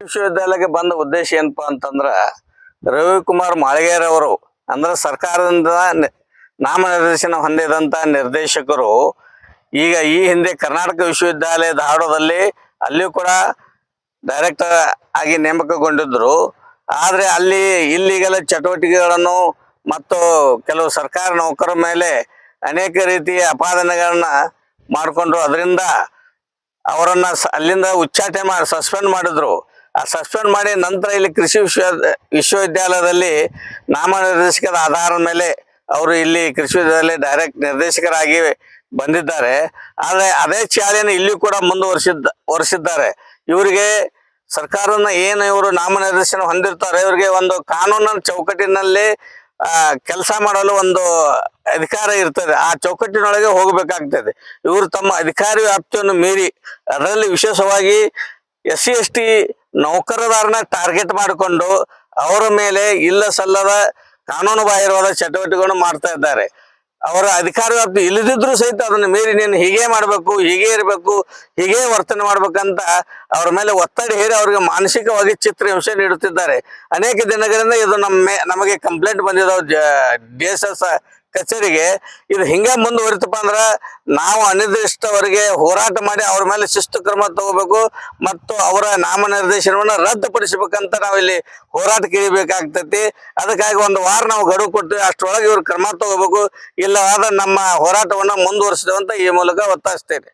ವಿಶ್ವವಿದ್ಯಾಲಯಕ್ಕೆ ಬಂದ ಉದ್ದೇಶ ಏನಪ್ಪಾ ಅಂತಂದ್ರ ರವಿಕುಮಾರ್ ಮಾಳಿಗೇರ್ ಅವರು ಅಂದ್ರೆ ಸರ್ಕಾರದಿಂದ ನಾಮನಿರ್ದೇಶನ ಹೊಂದಿದಂತ ನಿರ್ದೇಶಕರು ಈಗ ಈ ಹಿಂದೆ ಕರ್ನಾಟಕ ವಿಶ್ವವಿದ್ಯಾಲಯ ಧಾರವಾಡದಲ್ಲಿ ಅಲ್ಲಿಯೂ ಕೂಡ ಡೈರೆಕ್ಟರ್ ಆಗಿ ನೇಮಕಗೊಂಡಿದ್ರು. ಆದರೆ ಅಲ್ಲಿ ಇಲ್ಲಿಗೆಲ್ಲ ಚಟುವಟಿಕೆಗಳನ್ನು ಮತ್ತು ಕೆಲವು ಸರ್ಕಾರ ನೌಕರರ ಮೇಲೆ ಅನೇಕ ರೀತಿಯ ಅಪಾದನೆಗಳನ್ನ ಮಾಡಿಕೊಂಡ್ರು. ಅದರಿಂದ ಅವರನ್ನ ಅಲ್ಲಿಂದ ಉಚ್ಚಾಟನೆ ಮಾಡಿ ಸಸ್ಪೆಂಡ್ ಮಾಡಿದ್ರು. ಆ ಸಸ್ಪೆಂಡ್ ಮಾಡಿ ನಂತರ ಇಲ್ಲಿ ಕೃಷಿ ವಿಶ್ವವಿದ್ಯಾಲಯದಲ್ಲಿ ನಾಮನಿರ್ದೇಶಕರ ಆಧಾರದ ಮೇಲೆ ಅವರು ಇಲ್ಲಿ ಕೃಷಿ ವಿಶ್ವವಿದ್ಯಾಲಯ ಡೈರೆಕ್ಟ್ ನಿರ್ದೇಶಕರಾಗಿ ಬಂದಿದ್ದಾರೆ. ಆದರೆ ಅದೇ ಚಾಳಿಯನ್ನು ಇಲ್ಲಿ ಕೂಡ ಮುಂದುವರಿಸಿದ್ದಾರೆ. ಇವರಿಗೆ ಸರ್ಕಾರನ ಏನು ಇವರು ನಾಮನಿರ್ದೇಶನ ಹೊಂದಿರ್ತಾರೆ, ಇವರಿಗೆ ಒಂದು ಕಾನೂನಿನ ಚೌಕಟ್ಟಿನಲ್ಲಿ ಕೆಲಸ ಮಾಡಲು ಒಂದು ಅಧಿಕಾರ ಇರ್ತದೆ. ಆ ಚೌಕಟ್ಟಿನೊಳಗೆ ಹೋಗಬೇಕಾಗ್ತದೆ. ಇವರು ತಮ್ಮ ಅಧಿಕಾರಿ ವ್ಯಾಪ್ತಿಯನ್ನು ಮೀರಿ ಅದರಲ್ಲಿ ವಿಶೇಷವಾಗಿ SC/ST ನೌಕರದಾರನ ಟಾರ್ಗೆಟ್ ಮಾಡಿಕೊಂಡು ಅವರ ಮೇಲೆ ಇಲ್ಲ ಸಲ್ಲದ ಕಾನೂನು ಬಾಹಿರವಾದ ಚಟುವಟಿಕೆಗಳನ್ನು ಮಾಡ್ತಾ ಇದ್ದಾರೆ. ಅವರ ಅಧಿಕಾರ ವ್ಯಾಪ್ತಿ ಇಲ್ಲದಿದ್ರು ಸಹಿತ ಅದನ್ನು ಮೀರಿ ನೀನು ಹೀಗೆ ಮಾಡಬೇಕು, ಹೀಗೆ ಇರಬೇಕು, ಹೀಗೆ ವರ್ತನೆ ಮಾಡ್ಬೇಕಂತ ಅವ್ರ ಮೇಲೆ ಒತ್ತಡ ಹೇರಿ ಅವರಿಗೆ ಮಾನಸಿಕವಾಗಿ ಚಿತ್ರಹಿಂಸೆ ನೀಡುತ್ತಿದ್ದಾರೆ. ಅನೇಕ ದಿನಗಳಿಂದ ಇದು ನಮಗೆ ಕಂಪ್ಲೇಂಟ್ ಬಂದಿದ್ದಾವೆ DSS ಕಚೇರಿಗೆ. ಇದು ಹಿಂಗೆ ಮುಂದುವರಿತಪ್ಪ ಅಂದ್ರೆ ನಾವು ಅನಿರ್ದಿಷ್ಟವರೆಗೆ ಹೋರಾಟ ಮಾಡಿ ಅವ್ರ ಮೇಲೆ ಶಿಸ್ತು ಕ್ರಮ ತಗೋಬೇಕು ಮತ್ತು ಅವರ ನಾಮನಿರ್ದೇಶನವನ್ನು ರದ್ದುಪಡಿಸಬೇಕಂತ ನಾವಿಲ್ಲಿ ಹೋರಾಟಕ್ಕೆ ಇಳಿಬೇಕಾಗ್ತೈತಿ. ಅದಕ್ಕಾಗಿ ಒಂದು ವಾರ ನಾವು ಗಡುವು ಕೊಟ್ಟು ಅಷ್ಟರೊಳಗೆ ಇವ್ರು ಕ್ರಮ ತಗೋಬೇಕು. ಇಲ್ಲವಾದ ನಮ್ಮ ಹೋರಾಟವನ್ನು ಮುಂದುವರಿಸಿದೆ ಅಂತ ಈ ಮೂಲಕ ಒತ್ತಾಯಿಸ್ತೇನೆ.